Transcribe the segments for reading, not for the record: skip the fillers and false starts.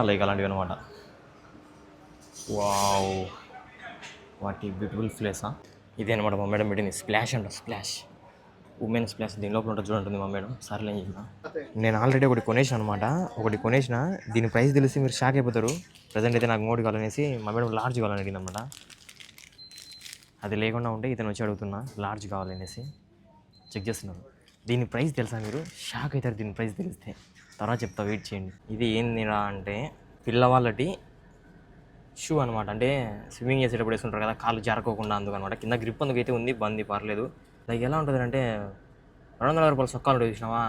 Like అలాంటివి అనమాట. Wow, వాటి బ్యూటిఫుల్ ప్లేసా ఇదే అనమాట. మా మేడం పెట్టింది స్ప్లాష్ అంట, స్ప్లాష్ ఉమెన్ స్ప్లాష్. దీని లోపల ఉంటుంది చూడండి మా మేడం. సర్లే ఏం చెప్పిన, నేను ఆల్రెడీ ఒకటి కొనేసిన అనమాట. దీని ప్రైస్ తెలిసి మీరు షాక్ అయిపోతారు. ప్రజెంట్ అయితే నాకు ఇంకోటి కావాలనేసి మా మేడం లార్జ్ కావాలని అడిగింది అనమాట. అది లేకుండా ఉంటే ఇతను వచ్చి అడుగుతున్నా లార్జ్ కావాలనేసి చెక్ చేస్తున్నాను. దీని ప్రైస్ తెలుసా, మీరు షాక్ అవుతారు దీని ప్రైస్ తెలిస్తే. తర్వాత చెప్తా, వెయిట్ చేయండి. ఇది ఏందిరా అంటే పిల్లవాళ్ళటి షూ అనమాట. అంటే స్విమ్మింగ్ చేసేటప్పుడు వేసుకుంటారు కదా, కాళ్ళు జారుకోకుండా అందుకు అనమాట. కింద గ్రిప్ అందుకైతే ఉంది, బంది పర్లేదు. లైక్ ఎలా ఉంటుంది అంటే 200 రూపాయల సొక్కాలు ఉంటుంది చూసినావా,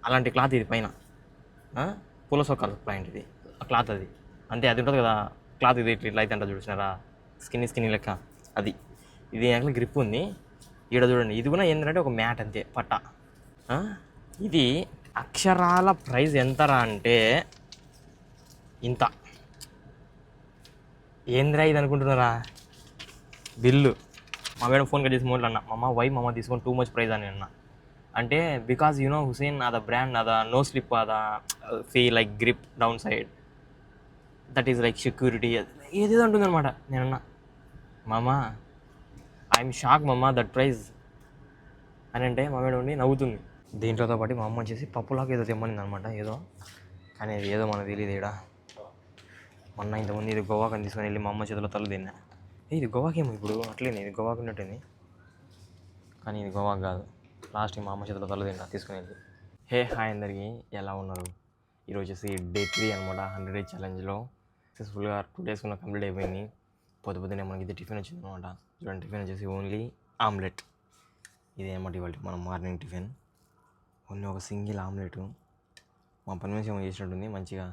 అలాంటి క్లాత్ ఇది పైన. పూల సొక్కాలు ప్లాంట్ ఇది, ఆ క్లాత్ అది అంతే. అది ఉంటుంది కదా క్లాత్, ఇది ఇట్లా అయితే అంటే చూసినారా, స్కిన్నీ లెక్క అది. ఇది యాక్చువల్ గ్రిప్ ఉంది. ఈడ చూడండి, ఇది కూడా ఏంటంటే ఒక మ్యాట్ అంతే, పట్ట. ఇది అక్షరాల ప్రైస్ ఎంతరా అంటే ఇంత. ఏంద్రా ఇది అనుకుంటున్నారా బిల్లు. మా మేడం ఫోన్ కట్ చేసి మోడ్లు అన్న, మమ్మ తీసుకొని టూ మచ్ ప్రైజ్ అని అన్న. అంటే బికాజ్ యూ నో హుసేన్ అద బ్రాండ్, అద నో స్లిప్, అద fee like grip down side, that is like security, ఏదేదో ఉంటుంది అనమాట. నేనన్నా మామా ఐఎమ్ షాక్ మమ్మ దట్ ప్రైజ్ అని అంటే మా మేడం ఉండి నవ్వుతుంది. దీంట్లోతో పాటు మా అమ్మ వచ్చేసి పప్పులాగా ఏదో తెమ్మనింది అనమాట. ఏదో కానీ అది ఏదో మనకు తెలియదు. ఇక్కడ మొన్న ఇంతకుముందు ఇది గోవాకని తీసుకొని వెళ్ళి మా అమ్మ చేతిలో తల్లు తిన్నా. ఇది గోవాకేమో ఇప్పుడు అట్లేనే, ఇది గోవాకు ఉన్నట్టుంది కానీ ఇది గోవాకు కాదు. లాస్ట్ మా అమ్మ చేతిలో తల్లు తిన్నా తీసుకుని వెళ్ళి. హాయ్ అందరికీ, ఎలా ఉన్నారు? ఈరోజు వచ్చేసి డే 3 అనమాట 100 days ఛాలెంజ్లో. సక్సెస్ఫుల్గా 2 days కంప్లీట్ అయిపోయింది. పొద్దునే మనకి ఇది టిఫిన్ వచ్చింది అనమాట. చూడండి, టిఫిన్ వచ్చేసి ఓన్లీ ఆమ్లెట్. ఇదే అనమాట ఇవాళ మన మార్నింగ్ టిఫిన్. ఓన్లీ ఒక సింగిల్ ఆమ్లెట్. మా పని మనిషి ఏమో చేసినట్టుంది మంచిగా.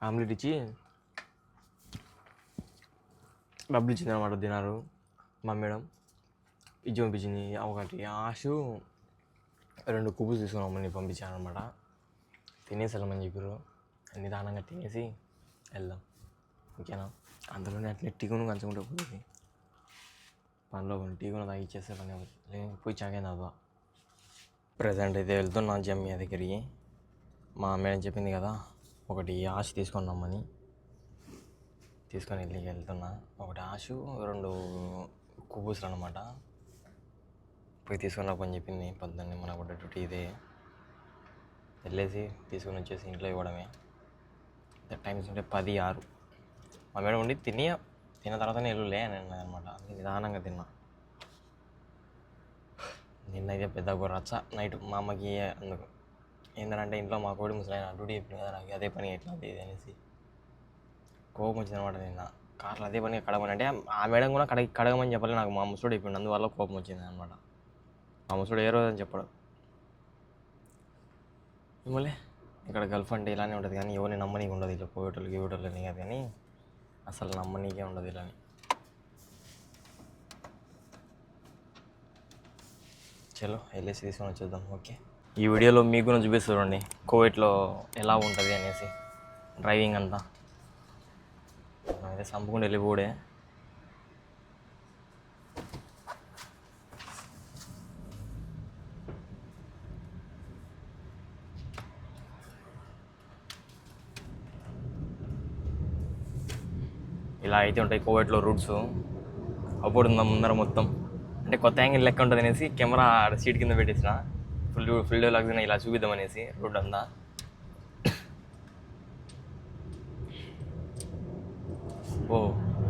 ఆమ్లెట్ ఇచ్చి డబ్బులు ఇచ్చింది అనమాట. తిన్నారు మా మేడం. ఇచ్చి పంపించింది ఒకటి ఆశు 2 కుబుస్ తీసుకున్నామని పంపించాను అనమాట. తినేసి వెళ్ళమని చెప్పారు. నిదానంగా తినేసి వెళ్దాం, ఓకేనా? అందులోనే అట్లే టీగును కంచుకుంటే పోతుంది. పనిలో కొన్ని టీగును తాగి ఇచ్చేస్తే పని అవుతుంది. పోయి చాకైనా అవ్వ. ప్రజెంట్ అయితే వెళ్తున్నా జమ్మియా దగ్గరికి. మా మేడం చెప్పింది కదా ఒకటి ఆశ తీసుకొని రమ్మని, తీసుకొని వెళ్తున్నా. ఒకటి ఆశు 2 కుబూసులు అనమాట. పోయి తీసుకొని రాపని చెప్పింది పొద్దున్నే. మనకు కూడా డ్యూటీ ఇదే. వెళ్ళేసి తీసుకొని వచ్చేసి ఇంట్లో ఇవ్వడమే. టైం ఉంటే 10:06. మా మేడం ఉండి తిన్న తర్వాతనే వెళ్ళు అని అన్నది అనమాట. నిదానంగా తిన్నా. నిన్నైతే పెద్ద రచ్చ నైట్ మా అమ్మకి. అందుకు ఏంటంటే ఇంట్లో మా కోడి ముసలైన డ్యూటీ చెప్పింది కదా నాకు, అదే పని ఎట్లా అది అనేసి కోపం వచ్చింది అనమాట. నిన్న కార్లో అదే పని కడగమని అంటే ఆ మేడం కూడా కడగమని చెప్పాలి నాకు. మా ముసుడు అయిపోయింది, అందువల్ల కోపం వచ్చింది అనమాట. మా ముసుడు ఏ రోజు అని చెప్పడం. మిమ్మల్ని ఇక్కడ గల్ఫ్ అంటే ఇలానే ఉంటుంది కానీ ఎవరిని నమ్మనీకి ఉండదు. ఇట్లా పోయేటోళ్ళకి ఇవ్వటోళ్ళని కాదు కానీ అసలు నమ్మనీకే ఉండదు ఇలాని. చలో వెళ్ళేసి తీసుకొని వచ్చేద్దాం, ఓకే? ఈ వీడియోలో మీకు కూడా చూపిస్తుండండి కువైట్లో ఎలా ఉంటుంది అనేసి డ్రైవింగ్ అంతా. అయితే సంపుకుండా వెళ్ళిపోడే. ఇలా అయితే ఉంటాయి కువైట్లో రూట్స్. అప్పుడు ఉందా ముందర మొత్తం అంటే కొత్త యాంగిల్ లెక్క ఉంటుంది అనేసి కెమెరా సీట్ కింద పెట్టేసిన ఫుల్ డెవలప్ ఇలా చూపిద్దాం అనేసి రోడ్ అంతా. ఓ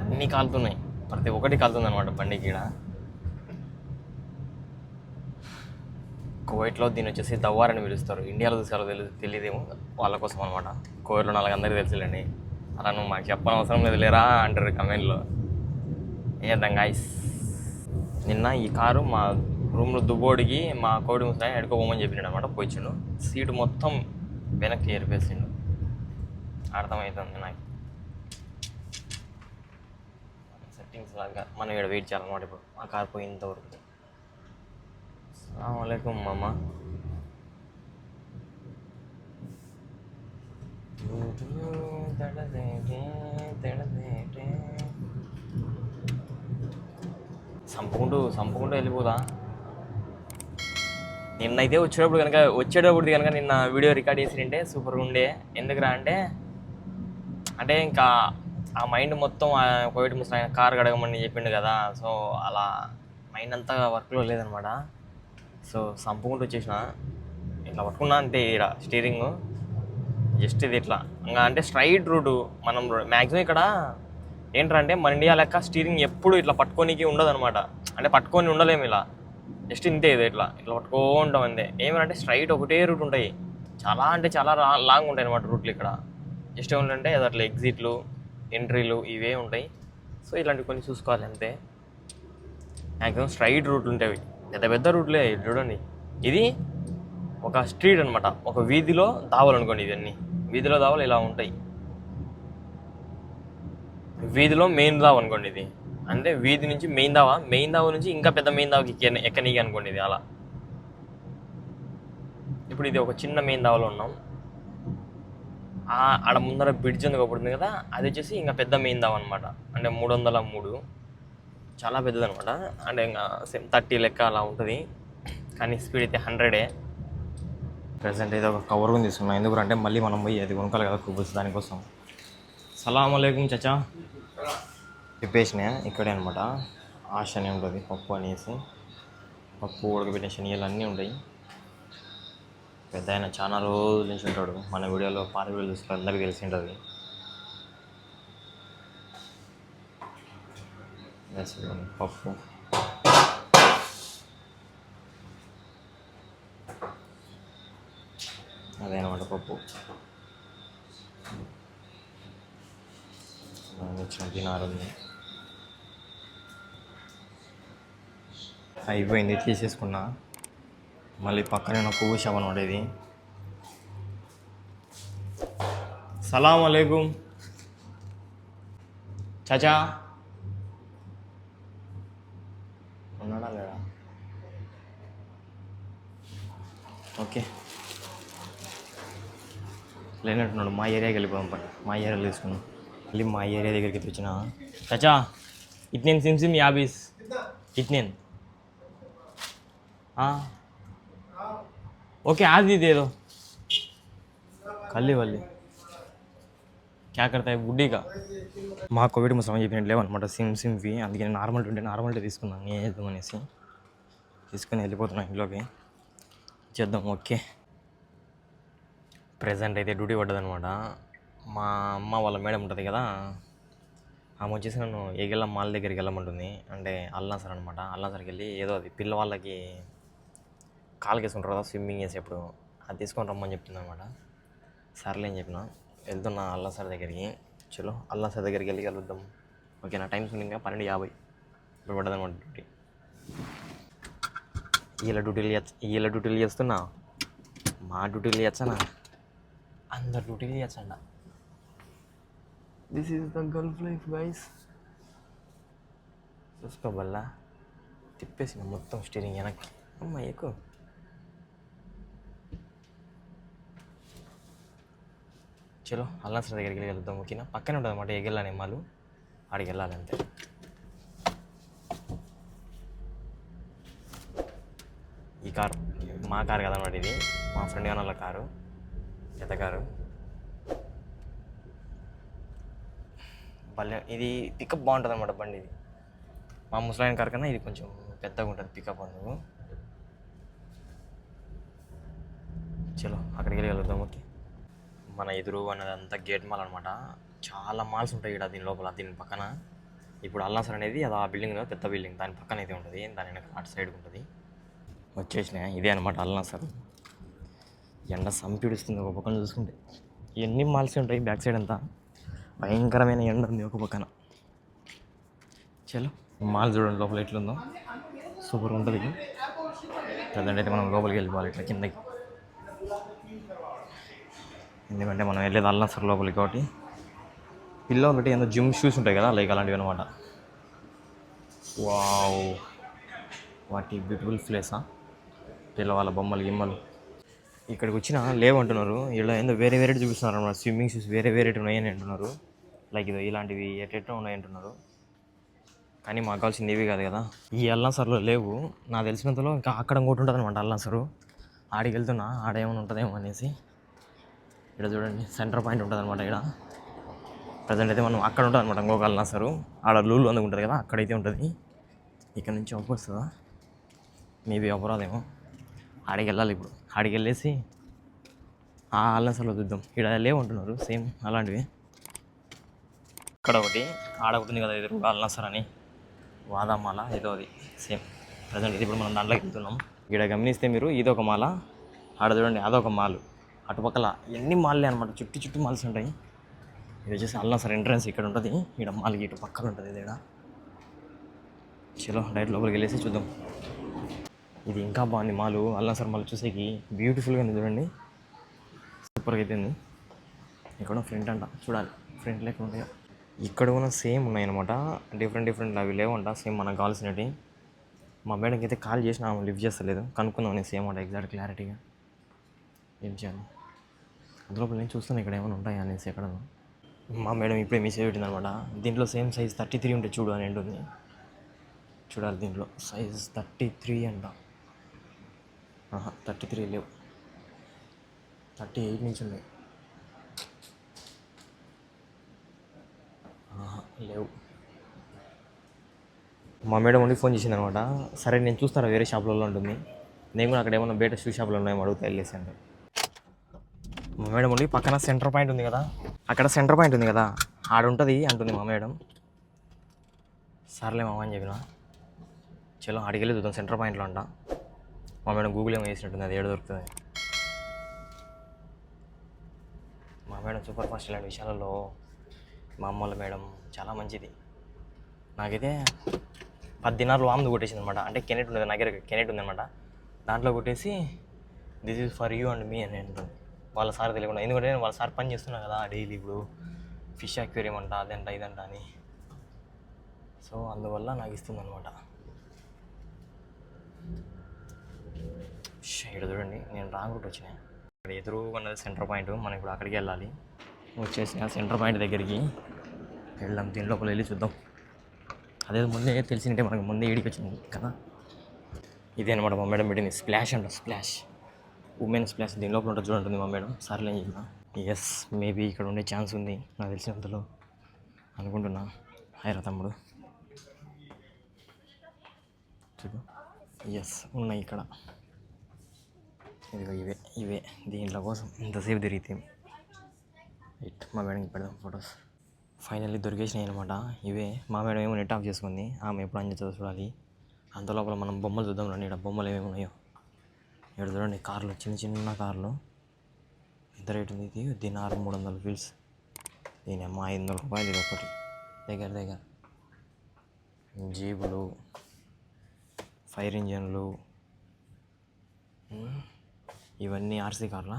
అన్నీ కాలుతున్నాయి, ప్రతి ఒక్కటి కాలుతుంది అనమాట బండికి. ఇక్కడ కువైట్లో దీన్ని వచ్చేసి దవ్వార్ అని పిలుస్తారు. ఇండియాలో చూసారో తెలియదేమో, వాళ్ళ కోసం అనమాట. కువైట్లో అందరికీ తెలుసులేండి. అలా నువ్వు మాకు చెప్పని అవసరం లేదు లేరా అంటారు కమెంట్లో. ఏం చేద్దాం గాయ్స్. నిన్న ఈ కారు మా రూమ్లో దుబ్బోడికి మా కోడి ముసలాయి ఎడుకోపోమని చెప్పినాడు అనమాట. పోయిచ్చిండు, సీటు మొత్తం వెనక్కి ఏరిపేసిండు. అర్థమవుతుంది నాకు. సెట్టింగ్స్ లాగా మనం ఇక్కడ వెయిట్ చేయాలన్నమాట. ఇప్పుడు ఆ కారు పోయినంతవరకు. అస్సలాము అలైకుం మామ. సంపుకుంటూ వెళ్ళిపోదా. నిన్నైతే వచ్చేటప్పుడు కనుక నిన్న వీడియో రికార్డ్ చేసింటే సూపర్గా ఉండే. ఎందుకురా అంటే అంటే ఇంకా ఆ మైండ్ మొత్తం కోవిడ్ ముసలు ఆయన కార్ కడగమని చెప్పిండు కదా. సో అలా మైండ్ అంతా వర్క్లో లేదనమాట. సో సంపుకుంటూ వచ్చేసిన, ఇట్లా పట్టుకున్నా అంతే. ఇక్కడ స్టీరింగ్ జస్ట్ ఇది ఇట్లా ఇంకా అంటే స్ట్రైట్ రూటు. మనం మ్యాక్సిమం ఇక్కడ ఏంటంటే మన ఇండియా లెక్క స్టీరింగ్ ఎప్పుడు ఇట్లా పట్టుకోనికి ఉండదు అనమాట. అంటే పట్టుకొని ఉండలేము ఇలా, జస్ట్ ఇంతే. ఇది ఇట్లా ఇట్లా పట్టుకో ఉంటాం అంతే. ఏమంటే స్ట్రైట్ ఒకటే రూట్ ఉంటాయి, చాలా అంటే చాలా లాంగ్ ఉంటాయి అనమాట రూట్లు ఇక్కడ. జస్ట్ ఏమంటే అది అట్లా ఎగ్జిట్లు ఎంట్రీలు ఇవే ఉంటాయి. సో ఇలాంటివి కొన్ని చూసుకోవాలి అంతే. మ్యాక్సిమం స్ట్రైట్ రూట్లు ఉంటాయి, పెద్ద పెద్ద రూట్లే. చూడండి, ఇది ఒక స్ట్రీట్ అనమాట, ఒక వీధిలో దావాలు అనుకోండి. ఇవన్నీ వీధిలో దావాలు ఇలా ఉంటాయి. వీధిలో మెయిన్ దావ అనుకోండి ఇది. అంటే వీధి నుంచి మెయిన్ దావ నుంచి ఇంకా పెద్ద మెయిన్ దావకి ఎక్కనీకి అనుకోండి ఇది అలా. ఇప్పుడు ఇది ఒక చిన్న మెయిన్ దావలో ఉన్నాం. ఆడ ముందర బ్రిడ్జ్ ఉంది ఒకటి కదా, అది వచ్చేసి ఇంకా పెద్ద మెయిన్ దావ అనమాట. అంటే 303 చాలా పెద్దది అనమాట. అంటే ఇంకా 30 లెక్క అలా ఉంటుంది, కానీ స్పీడ్ అయితే 100. ప్రజెంట్ అయితే ఒక కవర్ ఉంది తీసుకున్నాం. ఎందుకంటే మళ్ళీ మనం పోయి అది కొనుక్కోవాలి కదా కుబుల్స్, దానికోసం. సలాం అలైకుం చచా. చెప్పేసిన ఇక్కడే అనమాట. ఆశ అని ఉంటుంది, పప్పు అనేసి. పప్పు ఉడకబెట్టిన శనగలు అన్నీ ఉంటాయి. పెద్ద ఆయన చాలా రోజుల నుంచి ఉంటాడు, మన వీడియోలో పాత వీడియోలు చూసుకుంటే అందరికీ తెలిసి ఉంటుంది. పప్పు అదే అనమాట పప్పు. ఇచ్చిన తినారు అయిపోయింది, తీసేసుకున్నా. మళ్ళీ పక్కనే ఉన్న పువ్వు షాప్ అనమాట ఇది. సలాం అలైకుం చాచా. ఉన్నాడా లేడా? ఓకే, లేనట్టున్నాడు. మా ఏరియాకి వెళ్ళిపోదాం పని. మా ఏరియాలో తీసుకున్నాం. మళ్ళీ మా ఏరియా దగ్గరికి వచ్చిన. చాచా ఇట్నేన్ సిమ్ యాబీస్ ఇట్నేన్. ఓకే आज ही दे दो కల్లి వల్లి క్యా కడతాయి బుడ్డీగా. మా కోవిడ్ ముసలం చెప్పినట్టు లేవన్నమాట సిమ్వి. అందుకే నార్మల్ తీసుకున్నాను. ఏం చేద్దాం అనేసి తీసుకొని వెళ్ళిపోతున్నాను ఇంట్లోకి. చేద్దాం. ఓకే, ప్రజెంట్ అయితే డ్యూటీ పడ్డదనమాట. మా అమ్మ వాళ్ళ మేడం ఉంటుంది కదా, ఆమె వచ్చేసి నన్ను ఏగెళ్ళ మాల్ దగ్గరికి వెళ్ళమంటుంది. అంటే అల్లాసర్ అనమాట. అల్లాసర్కి వెళ్ళి ఏదో అది పిల్లవాళ్ళకి కాలుకి వేసుకుంటారు కదా స్విమ్మింగ్ చేసేప్పుడు, అది తీసుకొని రమ్మని చెప్తుంది అనమాట. సర్లే అని చెప్పిన. వెళ్తున్నా అల్లాసర్ దగ్గరికి. చలో అల్లాసర్ దగ్గరికి వెళ్ళి కలుద్దాం. ఓకే, నా టైం ఉంది ఇంకా 12:50 ఇప్పుడు పడ్డదనమాట డ్యూటీ. వీళ్ళ డ్యూటీలు చేస్తున్నా, మా డ్యూటీలు చేస్తానా, అందరు డ్యూటీలు చేస్తాడా. This is the Gulf life guys. చూసుకోబల్లా తిప్పేసిన మొత్తం స్టీరింగ్ వెనక్కి. అమ్మ ఎక్కువ. చలో అల్లాసర్ దగ్గరికి వెళ్ళి వెళ్దాం. ఓకేనా, పక్కనే ఉంటుంది అన్నమాట ఎగెళ్ళాను ఎమ్మాలు, ఆడికి వెళ్ళాలి అంతే. ఈ కారు మా కారు కదనమాట, ఇది మా ఫ్రెండ్ గారి వాళ్ళ కారు, పెద్ద కారు. ఇది పికప్ బాగుంటుంది అన్నమాట బండి. ఇది మా ముసలాయన కారు కన్నా ఇది కొంచెం పెద్దగా ఉంటుంది పికప్ అందుకు. చలో అక్కడికి వెళ్ళి వెళ్దాం. ఓకే, మన ఎదురు అన్నదంతా గేట్ మాల్ అనమాట. చాలా మాల్స్ ఉంటాయి ఇక్కడ దీని లోపల. దీని పక్కన ఇప్పుడు అల్లాసర్ అనేది అది ఆ బిల్డింగ్, పెద్ద బిల్డింగ్, దాని పక్కన అయితే ఉంటుంది. దాని వెనక అటు సైడ్ ఉంటుంది. వచ్చేసినాయి. ఇదే అనమాట అల్లాసర్. ఎండ సంపిడుస్తుంది ఒక పక్కన చూసుకుంటే. ఎన్ని మాల్స్ ఉంటాయి బ్యాక్ సైడ్ అంతా. భయంకరమైన ఎండ ఉంది ఒక పక్కన. చలో మాల్ చూడండి లోపల ఎట్లుందో, సూపర్ ఉంటుంది. ప్రజెంట్ అయితే మనం లోపలికి వెళ్ళిపోవాలి ఇట్లా కిందకి. ఎందుకంటే మనం వెళ్ళేది అల్లాసర్ లోపలికి. కాబట్టి పిల్లలు బట్టి ఏదో జిమ్ షూస్ ఉంటాయి కదా, లైక్ అలాంటివి అనమాట. వావ్, వాటి బ్యూటిఫుల్ ప్లేసా. పిల్లవాళ్ళ బొమ్మలు గిమ్మలు ఇక్కడికి వచ్చినా లేవంటున్నారు. ఇలా ఏందో వేరే చూపిస్తున్నారు అన్నమాట. స్విమ్మింగ్ షూస్ వేరే ఉన్నాయని అంటున్నారు. లైక్ ఇది ఇలాంటివి ఎట్లా ఉన్నాయంటున్నారు. కానీ మాకు కావాల్సింది ఇవి కాదు కదా. ఈ అల్లాసర్లో లేవు నాకు తెలిసినంతలో. ఇంకా అక్కడ ఇంకోటి ఉంటుంది అనమాట అల్లాసరు. ఆడికి వెళ్తున్నా, ఆడేమైనా ఉంటుందేమో అనేసి. ఇక్కడ చూడండి సెంటర్ పాయింట్ ఉంటుంది అనమాట. ఇక్కడ ప్రజెంట్ అయితే మనం అక్కడ ఉంటుంది అనమాట ఇంకొక అల్లాసరు. ఆడ లూలు అందుకు ఉంటుంది కదా, అక్కడైతే ఉంటుంది. ఇక్కడ నుంచి ఒప్పు వస్తుందా, మేబీ అవ్వరాదేమో. ఆడికి వెళ్ళాలి ఇప్పుడు. ఆడికి వెళ్ళేసి ఆ అల్లాసర్లో చూద్దాం. ఇక్కడ లేవంటున్నారు సేమ్ అలాంటివి. ఇక్కడ ఒకటి, ఆడ ఒకటి ఉంది కదా ఎదురు అల్లాసర్ అని, వాదామాల ఏదో అది సేమ్. ప్రజెంట్ ఇది ఇప్పుడు మనం దాంట్లోకి వెళ్తున్నాం. ఇక్కడ గమనిస్తే మీరు ఇదొక మాల, ఆడ చూడండి అదొక మాల్. అటుపక్కల ఎన్ని మాల్లే అనమాట, చుట్టూ మాల్స్ ఉంటాయి. ఇది వచ్చేసి అల్లాసర్ ఎంట్రన్స్ ఇక్కడ ఉంటుంది. ఇక్కడ మాల్కి ఇటు పక్కన ఉంటుంది ఇది. ఇక్కడ చలో డైరెక్ట్ లోపలికి వెళ్ళేసి చూద్దాం. ఇది ఇంకా బాగుంది మాలు, అల్లాసర్ మాల్ చూసేకి బ్యూటిఫుల్గా ఉంది చూడండి, సూపర్గా అయితే ఉంది. ఇక్కడ ఫ్రంట్ అంట, చూడాలి ఫ్రంట్ లెక్క ఉంటాయో. ఇక్కడ కూడా సేమ్ ఉన్నాయన్నమాట, డిఫరెంట్ అవి లేవంట సేమ్ మనకు కావాల్సినవి. మా మేడంకి అయితే కాల్ చేసిన ఆమె లిఫ్ట్ చేస్తలేదు, కనుక్కుందాం అని సేమ్ అంట ఎగ్జాక్ట్ క్లారిటీగా. ఏం చేయాలి అందులో నేను చూస్తాను ఇక్కడ ఏమైనా ఉంటాయా అనేసి. ఎక్కడ మా మేడం ఇప్పుడే మెసేజ్ పెట్టింది అనమాట. దీంట్లో సేమ్ సైజ్ 33 ఉంటే చూడు అని ఉంటుంది. చూడాలి దీంట్లో సైజ్ 33 అంట. 33 లేవు, 38 నుంచి ఉన్నాయి. లేవు. మా మేడం ఉండి ఫోన్ చేసింది అనమాట. సరే నేను చూస్తాను వేరే షాప్లలో ఉంటుంది, నేను కూడా అక్కడ ఏమన్నా బయట షూ షాప్లో ఉన్నాయేమో అడుగుతా వెళ్ళేసి అంటే. మా మేడం ఉండి పక్కన సెంటర్ పాయింట్ ఉంది కదా, అక్కడ సెంటర్ పాయింట్ ఉంది కదా ఆడ ఉంటుంది అంటుంది మా మేడం. సర్లే మామ అని చెప్పిన. చలో ఆడికి వెళ్ళి చూద్దాం సెంటర్ పాయింట్లో అంట. మా మేడం గూగుల్ ఏమో వేసినట్టుంది, అది ఏడు దొరుకుతుంది. మా మేడం సూపర్ ఫాస్ట్ ఇలాంటి విషయాలలో. మా అమ్మ వాళ్ళ మేడం చాలా మంచిది. నాకైతే 10 దినాలు వామ్ది కొట్టేసింది అనమాట. అంటే కెనెట్ ఉండేది నా దగ్గర, కెనెట్ ఉందన్నమాట. దాంట్లో కొట్టేసి this is for you and me అని అంటుంది. వాళ్ళ సార్ తెలియకుండా, ఎందుకంటే నేను వాళ్ళ సార్ పని చేస్తున్నా కదా డైలీ. ఇప్పుడు ఫిష్ అక్వేరియం అంట, అదంట ఇదంట అని. సో అందువల్ల నాకు ఇస్తుంది అనమాట. ఇక్కడ చూడండి నేను రాంగ్ రూట్ వచ్చినాయి. ఇక్కడ ఎదురుగా ఉన్నది సెంటర్ పాయింట్, మనం ఇప్పుడు అక్కడికి వెళ్ళాలి. వచ్చేసి ఆ సెంటర్ పాయింట్ దగ్గరికి వెళ్దాం. దీని లోపల వెళ్ళి చూద్దాం. అదే ముందే తెలిసింటే మనకు ముందే ఈడికి వచ్చింది కదా. ఇదే అనమాట మా మేడం పెట్టింది స్ప్లాష్ అంట, స్ప్లాష్ ఉమెన్ స్ప్లాష్. దీని లోపల ఉంటుంది చూడండి మా మేడం. సర్లే ఏం చెప్పిన. ఎస్ మేబీ ఇక్కడ ఉండే ఛాన్స్ ఉంది నాకు తెలిసినంతలో అనుకుంటున్నా. హాయ్ రా తమ్ముడు. చూడు ఎస్ ఉన్నాయి ఇక్కడ. ఇదిగో ఇవే దీంట్లో కోసం ఇంతసేపు తిరిగితే. రైట్ మా మేడంకి పెడదాం ఫొటోస్. ఫైనల్లీ దొరికేసినాయి అనమాట ఇవే. మా మేడం ఏమో నెట్ ఆఫ్ చేసుకుంది, ఆమె ఎప్పుడు అని చేస్తుందో చూడాలి. అంత లోపల మనం బొమ్మలు చూద్దాం రండి. ఇక్కడ బొమ్మలు ఏమేమి ఉన్నాయో ఇక్కడ చూడండి. కార్లు, చిన్న కార్లు. ఎంత రేట్ ఉంది ఇది? దీని 300 వీల్స్. దీని అమ్మ 500 రూపాయలు ఇది ఒకటి. దగ్గర జీబులు, ఫైర్ ఇంజన్లు, ఇవన్నీ ఆర్సీ కార్లా?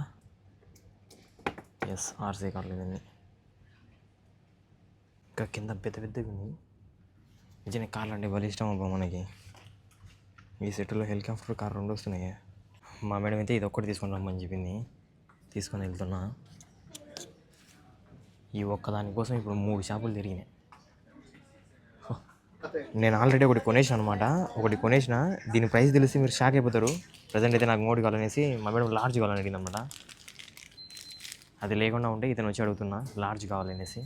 ఎస్ ఆర్సీ కార్లు ఇవన్నీ. ఇంకా కింద పెద్దవి ఉన్నాయి. నిజంగా కార్లు అంటే భలే ఇష్టం అబ్బా మనకి. ఈ సెట్లో హెలికాప్టర్ కార్ 2 వస్తున్నాయి. మా మేడం అయితే ఇది ఒక్కటి తీసుకొని రమ్మని చెప్పింది, తీసుకొని వెళ్తున్నా. ఈ ఒక్కదానికోసం ఇప్పుడు 3 షాపులు తిరిగినాయి. నేను ఆల్రెడీ ఒకటి కొనేసాను అనమాట. ఒకటి కొనేసిన, దీని ప్రైస్ తెలిసి మీరు షాక్ అయిపోతారు. ప్రజెంట్ అయితే నాకు 3 కావాలనేసి మా మేడం లార్జ్ కావాలని అడిగింది అనమాట. అది లేకుండా ఉంటే ఇతను వచ్చి అడుగుతున్నా లార్జ్ కావాలనేసి.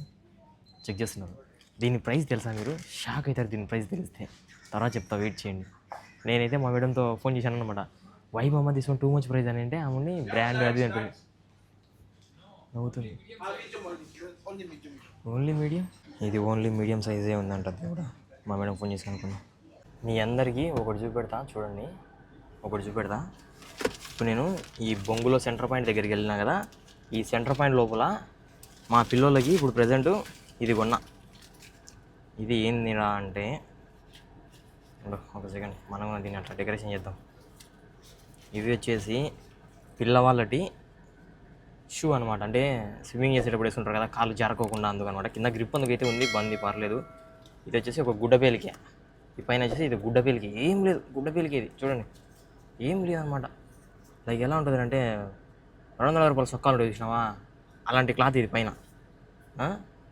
చెక్ చేస్తున్నాను. దీని ప్రైస్ తెలుసా మీరు? షాక్ అవుతారు దీని ప్రైస్ తెలిస్తే. తర్వాత చెప్తా, వెయిట్ చేయండి. నేనైతే మా మేడంతో ఫోన్ చేశాను అనమాట. వైభమ్మ తీసుకొని టూ మచ్ ప్రైస్ అని అంటే ఆమెని బ్రాండ్ అది అంటుంది. అవుతుంది ఓన్లీ మీడియం. ఇది ఓన్లీ మీడియం సైజే ఉందంట. అది కూడా మా మేడం ఫోన్ చేసి అనుకున్నా. మీ అందరికీ ఒకటి చూపెడతా చూడండి, ఒకటి చూపెడతా. ఇప్పుడు నేను ఈ బొంగులో సెంటర్ పాయింట్ దగ్గరికి వెళ్ళినా కదా, ఈ సెంటర్ పాయింట్ లోపల మా పిల్లలకి ఇప్పుడు ప్రజెంట్ ఇది కొన్నా. ఇది ఏందిరా అంటే, ఒక సెకండ్ మనం దీన్ని అట్లా డెకరేషన్ చేద్దాం. ఇవి వచ్చేసి పిల్లవాళ్ళటి షూ అనమాట. అంటే స్విమ్మింగ్ చేసేటప్పుడు వేసుకుంటారు కదా, కాళ్ళు జారుకోకుండా అందుకు అనమాట. కింద గ్రిప్ అందుకైతే ఉంది, బంది పర్లేదు. ఇది వచ్చేసి ఒక గుడ్డపేలికి. ఈ పైన వచ్చేసి ఇది గుడ్డపేలికి. ఏం లేదు గుడ్డపేలికి, ఇది చూడండి ఏం లేదు అనమాట. లైక్ ఎలా ఉంటుంది అంటే 200 రూపాయల సొక్కాలు ఉంటుంది చూసినావా, అలాంటి క్లాత్ ఇది. పైన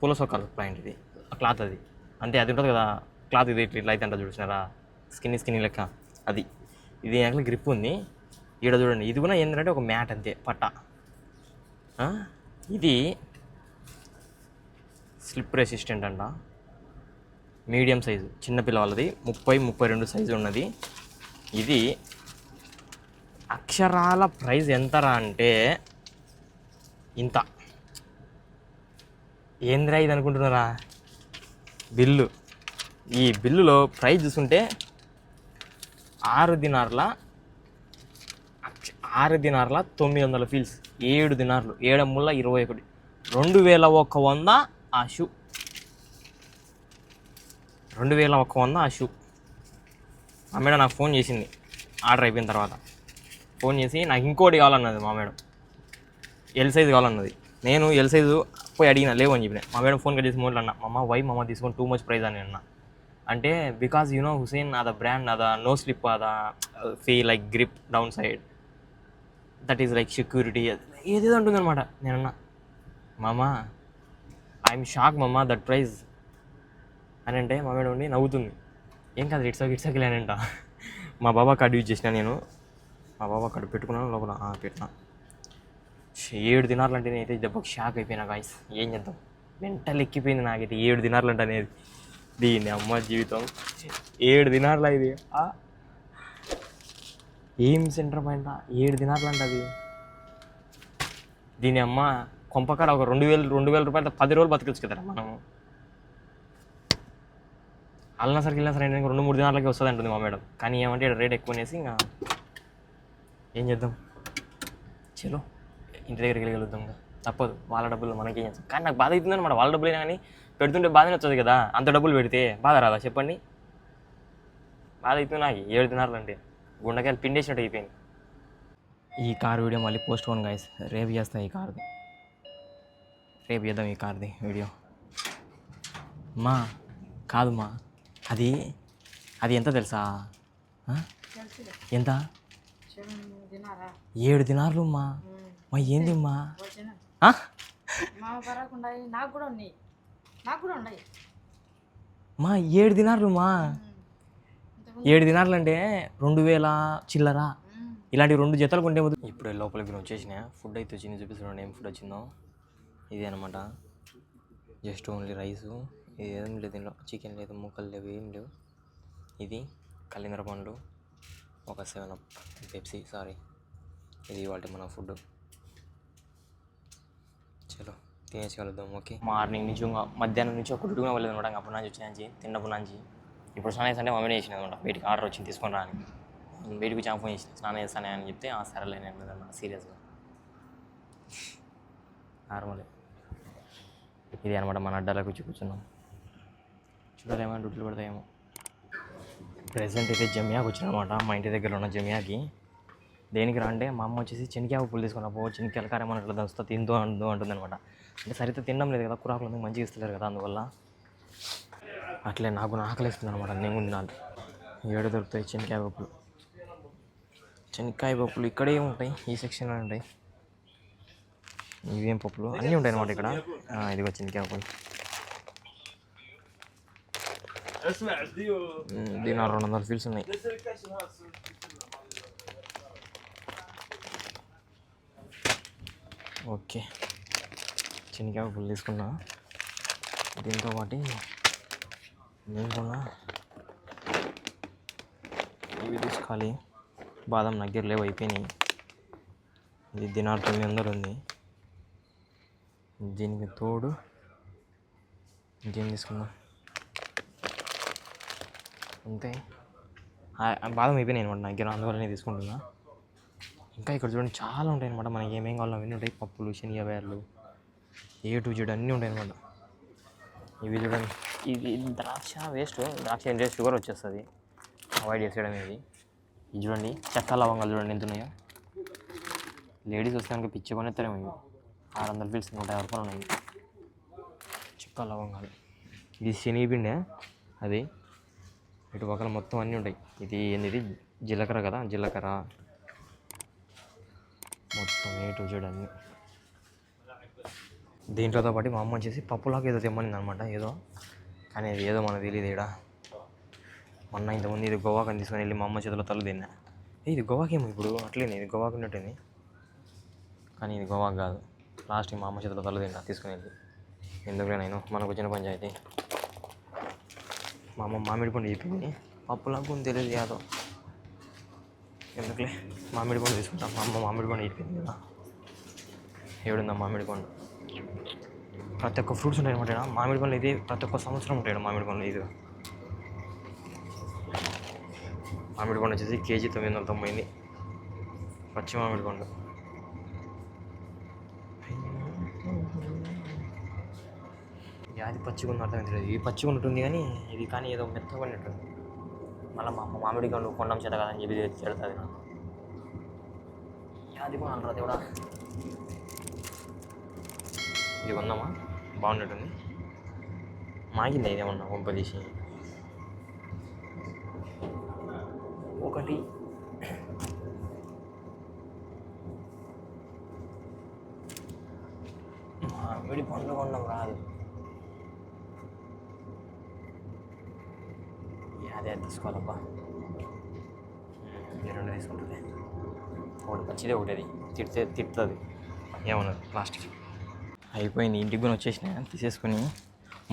పూల సొక్కాలు ప్యాంట్ ఇది, ఆ క్లాత్ అది. అంటే అది ఉంటుంది కదా క్లాత్ ఇది ఇట్లా అయితే అంట చూసినారా, స్కిన్ లెక్క అది. ఇది వెనకాల గ్రిప్ ఉంది. ఈడ చూడండి, ఇది కూడా ఏంటంటే ఒక మ్యాట్ అంతే పట్ట. ఇది స్లిప్ రెసిస్టెంట్ అంట, మీడియం సైజు, చిన్నపిల్లవాళ్ళది 30-32 సైజు ఉన్నది. ఇది అక్షరాల ప్రైస్ ఎంతరా అంటే ఇంత. ఏంద్రా ఇది అనుకుంటున్నారా బిల్లు? ఈ బిల్లులో ప్రైస్ చూసుకుంటే 6 దినార్ల 900 ఫీల్స్, 7 దినార్లు, 7×21, 2100 ఆ షూ. 2100 ఆ షూ. మా మేడం నాకు ఫోన్ చేసింది ఆర్డర్ అయిపోయిన తర్వాత. ఫోన్ చేసి నాకు ఇంకోటి కావాలన్నది మా మేడం, ఎల్ సైజు కావాలన్నది. నేను ఎల్ సైజు పోయి అడిగిన, లేవు అని చెప్పిన. మా మేడం ఫోన్ కట్ చేసి మోడ్లు అన్న, మమ్మ వై మమ్మ తీసుకొని టూ మచ్ ప్రైజ్ అని అన్న. అంటే బికాజ్ యూ నో హుసేన్, అద బ్రాండ్, అద నో స్లిప్, అద fee like grip down side, that is like security, ఏదేదో ఉంటుంది అనమాట. నేనన్నా, మామ ఐఎమ్ షాక్ మమ్మ దట్ ప్రైజ్ అని అంటే మా మేడం ఉండి నవ్వుతుంది. ఏం కాదు, ఇట్స్ ఓకే అని అంట. మా బాబా కార్డు యూజ్ చేసిన నేను, మా బాబా కార్డు పెట్టుకున్నాను లోపల పెట్టినా. 7 దినార్లు అంటే నేనైతే దెబ్బకి షాక్ అయిపోయినా గాయస్. ఏం చేద్దాం, మెంటల్ ఎక్కిపోయింది నాకైతే 7 దినార్లు అంటే అనేది. దీన్ని అమ్మ జీవితం 7 దినార్లు ఇది. ఏం సెంటర్ పాయింట్ 7 దినార్లు అంటే అది. దీని అమ్మ కొంపకాడ ఒక 2,000 రూపాయలతో 10 రోజులు బతకచ్చు కదరా మనము. అల్లా సరికి వెళ్ళినా సరే 2-3 దినాలకి వస్తుంది అంటుంది మా మేడం. కానీ ఏమంటే రేట్ ఎక్కువ అనేసి ఇంకా ఏం చేద్దాం, చలో ఇంటి దగ్గరికి వెళ్ళగలుగుతాం కదా, తప్పదు. వాళ్ళ డబ్బులు మనకేం చేస్తాం. కానీ నాకు బాధ అవుతుంది అనమాట. వాళ్ళ డబ్బులు అయినా కానీ పెడుతుంటే బాధనే వస్తుంది కదా, అంత డబ్బులు పెడితే బాధ రాదా చెప్పండి? బాధ అవుతుంది నాకు 7 దినార్లు అంటే. గుండెకాయలు పిండేసినట్టు అయిపోయింది. ఈ కార్ వీడియో మళ్ళీ పోస్ట్ పోన్ గాయస్, రేపు చేస్తాను ఈ కార్ది, రేపు చేద్దాం ఈ కార్ది వీడియో. మా కాదు అది ఎంత తెలుసా? ఎంత? 7 దినార్లు మా ఏంది మా? మా 7 దినార్లు మా 7 దినార్లు అంటే 2,000 చిల్లర. ఇలాంటి 2 జతలు కొంటే ఇప్పుడు లోపలికి వచ్చేసిన. ఫుడ్ అయితే వచ్చింది, చూపిస్తున్నాను ఏం ఫుడ్ వచ్చిందో. ఇది అనమాట, జస్ట్ ఓన్లీ రైసు, ఇది ఏం లేదు దీనిలో, చికెన్ లేదు, ముక్కలు లేవు, ఏం లేవు. ఇది కలింగర పండ్లు, ఒక 7 పెప్సీ, ఇది ఇవాళ మన ఫుడ్. చలో తినేసి కలుద్దాం. ఓకే, మార్నింగ్ నుంచి మధ్యాహ్నం నుంచి ఒక డుగున వెళ్ళదు అనమాట. అప్పుడు నుంచి వచ్చాను తిన్నప్పుడు నుంచి. ఇప్పుడు స్నానం చేస్తే మమ్మీ చేసిన అనమాట, బయటికి ఆర్డర్ వచ్చింది తీసుకొని రా అని. బయటకు వచ్చి ఫోన్ చేసిన, స్నానం చేస్తానే అని చెప్తే సరేలే నేను అన్నమాట, సీరియస్గా నార్మలే. ఇది అనమాట మన అడ్డాలకు వచ్చి కూర్చున్నాం. చూడాలేమో డ్యూటీలు పడతాయేమో. ప్రెసెంట్ అయితే జమియాకి వచ్చిన అనమాట, మా ఇంటి దగ్గర ఉన్న జమియాకి. దేనికి రా అంటే మా అమ్మ వచ్చేసి చెనిక్కాయ పువ్వులు తీసుకున్నా, చెనిక్కాయల కారం అట్లా దంచుతా తింటూ అంటుంది అనమాట. అంటే సరిగ్గా తినడం లేదు కదా, కూరాకులు మంచిగా ఇస్తలేరు కదా, అందువల్ల అట్లే నాకు ఆకలిస్తుంది అనమాట. నేను తినాలి. 7 దొరుకుతాయి చెనిక్కాయ పప్పులు ఇక్కడే ఉంటాయి, ఈ సెక్షన్లో ఉంటాయి. ఇవేం పప్పులు అన్నీ ఉంటాయి అనమాట ఇక్కడ. ఇదిగో చెనిక్కాయ పప్పులు. దీని 200 ఫీల్స్ ఉన్నాయి. ఓకే, చెనిక్కాయ పప్పులు తీసుకున్నా. దీంతో పాటు నేను కూడా ఇవి తీసుకోవాలి. బాదం నగ్గర లేవు, అయిపోయినాయి. ఇది దినార్ 900 ఉంది. దీనికి తోడు ఇంకేం తీసుకుందాం అంతే. బాదం అయిపోయినాయి అనమాట నగ్గర, అందువల్లనే తీసుకుంటున్నా. ఇంకా ఇక్కడ చూడండి చాలా ఉంటాయి అనమాట, మనకి ఏమేం కావాలో అవన్నీ ఉంటాయి. పప్పులు, శనగబేర్లు, A to Z అన్నీ ఉంటాయి అనమాట. ఇవి చూడండి, ఇది ద్రాక్ష వేస్ట్, ద్రాక్ష ఏంటంటే షుగర్ వచ్చేస్తుంది, అవాయిడ్ చేసేయడం. ఇది చూడండి, చెక్క లవంగాలు చూడండి ఎంత ఉన్నాయో. లేడీస్ వస్తే కనుక పిచ్చి కొనేస్తారేమో. ఇవి 600 ఫీల్స్ 150 రూపాయలు ఉన్నాయి చెక్క లవంగాలు. ఇది శనగపిండి, అది ఇటు పక్కన మొత్తం అన్నీ ఉంటాయి. ఇది జీలకర్ర కదా, జీలకర్ర మొత్తం A to Z అన్నీ. దీంట్లోతో పాటు మా అమ్మ వచ్చేసి పప్పులాగా ఏదో తెమ్మనింది అనమాట, ఏదో. కానీ అది ఏదో మనకు తెలియదు. ఇక్కడ మొన్న ఇంతకుముందు ఇది గోవాకి అని తీసుకొని వెళ్ళి మా అమ్మ చేతిలో తల తిన్నా. ఇది గోవాకేమో ఇప్పుడు అట్లేనే, ఇది గోవాకి ఉన్నట్టుంది కానీ ఇది గోవాకి కాదు. లాస్ట్కి మా అమ్మ చేతిలో తల తిన్నా తీసుకుని వెళ్ళి. ఎందుకులే నేను మనకు వచ్చిన పంచాయతీ. మా అమ్మ మామిడి పండు చెప్పింది, పప్పులకు తెలియదు యాదో. ఎందుకులే మామిడి పండు తీసుకుంటాం. మా అమ్మ మామిడి పండు చెప్పింది కదా. ఏడుందా మామిడి పండు. ప్రతి ఒక్క ఫ్రూట్స్ ఉంటాయి అనమాట. మామిడి పండ్లు ఇది ప్రతి ఒక్క సంవత్సరం ఉంటాయి మామిడి పండ్లు. ఇది మామిడి పండు వచ్చేసి కేజీ 990 పచ్చి మామిడి పండు. అది పచ్చిగా ఉన్న అర్థం తెలియదు. ఇది పచ్చిగా ఉంటుంది కానీ ఇది కానీ ఏదో మెత్తగా ఉన్నట్టుంది. మళ్ళీ మా అమ్మ మామిడి పండు కొండం చేత కదని చెప్పి చెడుతుంది. అది కూడా అంటారు దేవుడా. ఇది కొందామా, బాగున్నట్టుంది. మాగింది ఇదేమన్నా కొంపదీసి. ఒకటి మామిడి పండ్లు కొండం రాదు. అదే తీసుకోవాలబ్బా. ఈ రెండు తీసుకుంటుంది. ఒకటి పచ్చిదే, ఒకటి అది తిడుతుంది ఏమన్నది లాస్ట్కి. అయిపోయింది, ఇంటికి కూడా వచ్చేసిన తీసేసుకుని.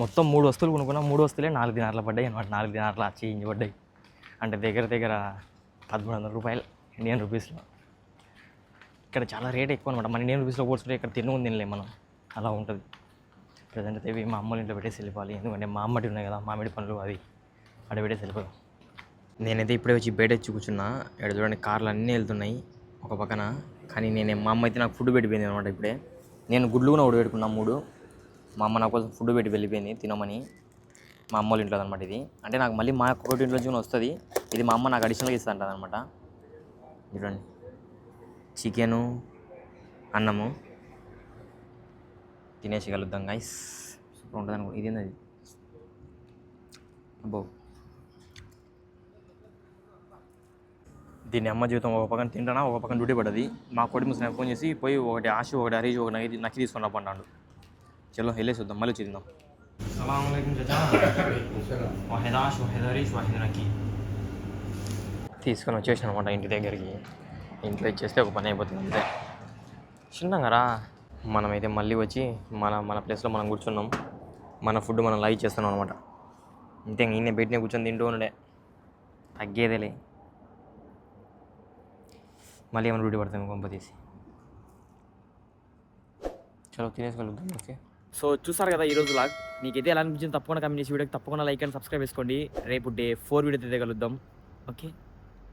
మొత్తం 3 వస్తువులు కొనుక్కున్నా. 3 వస్తువులే 4 దినార్లు పడ్డాయి అనమాట. 4 దినార్లు చేంజ్ పడ్డాయి. అంటే దగ్గర 1300 రూపాయలు ఇండియన్ రూపీస్లో. ఇక్కడ చాలా రేట్ ఎక్కువ అనమాట. మన ఇండియన్ రూపీస్లో కూర్చుంటే ఇక్కడ తినలేం మనం, అలా ఉంటుంది. ప్రజెంట్ అయితే మా అమ్మల ఇంట్లో పెట్టేసి వెళ్ళిపోవాలి. ఎందుకంటే మా అమ్మటి ఉన్నాయి కదా మామిడి పండ్లు, అది అక్కడ పెట్టేసి వెళ్ళిపోయాం. నేనైతే ఇప్పుడే వచ్చి బయట వచ్చి కూర్చున్నా. ఇక్కడ చూడండి కార్లు అన్నీ వెళ్తున్నాయి ఒక పక్కన. కానీ మా అమ్మ అయితే నాకు ఫుడ్ పెట్టిపోయింది అనమాట. ఇప్పుడే నేను గుడ్లు కూడా ఉడబెట్టుకున్నా 3. మా అమ్మ నా కోసం ఫుడ్ పెట్టి వెళ్ళిపోయింది తినమని. మా అమ్మ వాళ్ళ ఇంట్లో అనమాట ఇది. అంటే నాకు మళ్ళీ మా ఒకటి ఇంట్లో నుంచి వస్తుంది. ఇది మా అమ్మ నాకు అడిషనల్గా ఇస్తుంది అంటుంది అనమాట. చూడండి, చికెను, అన్నము తినేసి కలుద్దాం గైస్. సూపర్ ఉంటుంది అనుకో. ఇది ఏంది అబ్బో. దీన్ని అమ్మ జీవితం ఒక పక్కన తింటానా, ఒక పక్కన డ్యూటీ పడ్డది. మా కొడుకు ముస్లిం ఫోన్ చేసి పోయి ఒకటి ఆశు, ఒకటి హరీష్, ఒకటి నక్కి తీసుకుని రప్పన్నాడు. చలో వెళ్ళేసి వద్దాం, మళ్ళీ చూద్దాం. తీసుకొని వచ్చేసాను అనమాట ఇంటి దగ్గరికి. ఇంట్లో ఇచ్చేస్తే ఒక పని అయిపోతుంది అంతే. చిన్నగా రా. మనమైతే మళ్ళీ వచ్చి మన ప్లేస్లో మనం కూర్చున్నాం. మన ఫుడ్ మనం లైక్ చేస్తున్నాం అనమాట. అంతే, ఈయన బయటనే కూర్చొని తింటూ ఉండే, తగ్గేదేలే. మళ్ళీ ఏమైనా డ్యూటీ పడతాము కొంప తీసి. చలో తినేసుకోగలుగుతాం. ఓకే, సో చూసారు కదా ఈరోజు వ్లాగ్. మీకైతే ఎలా అనిపించింది తప్పకుండా కామెంట్ చేసి వీడియోకి తప్పకుండా లైక్ అండ్ సబ్స్క్రైబ్ చేసుకోండి. రేపు డే 4 వీడియో అయితే కలుద్దాం. ఓకే.